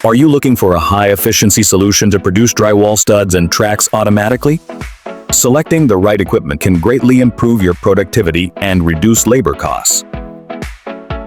Are you looking for a high-efficiency solution to produce drywall studs and tracks automatically? Selecting the right equipment can greatly improve your productivity and reduce labor costs.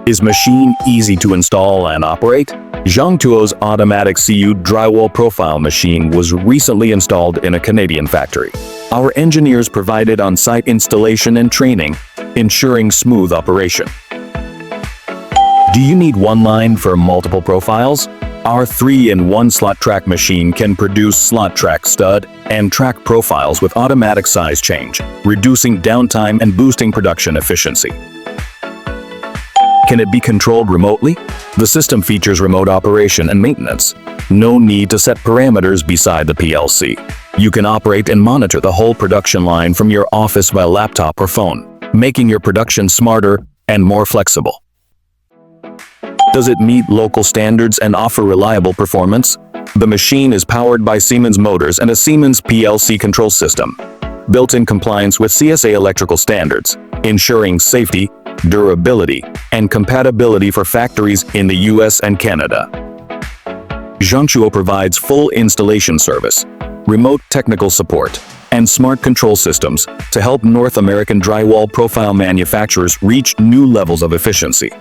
Is machine easy to install and operate? Zhongtuo's automatic CU drywall profile machine was recently installed in a Canadian factory. Our engineers provided on-site installation and training, ensuring smooth operation. Do you need one line for multiple profiles? Our 3-in-1 slot track machine can produce slot track stud and track profiles with automatic size change, reducing downtime and boosting production efficiency. Can it be controlled remotely? The system features remote operation and maintenance. No need to set parameters beside the PLC. You can operate and monitor the whole production line from your office via laptop or phone, making your production smarter and more flexible. Does it meet local standards and offer reliable performance? The machine is powered by Siemens motors and a Siemens PLC Control System, built in compliance with CSA electrical standards, ensuring safety, durability, and compatibility for factories in the US and Canada. Zhongtuo provides full installation service, remote technical support, and smart control systems to help North American drywall profile manufacturers reach new levels of efficiency.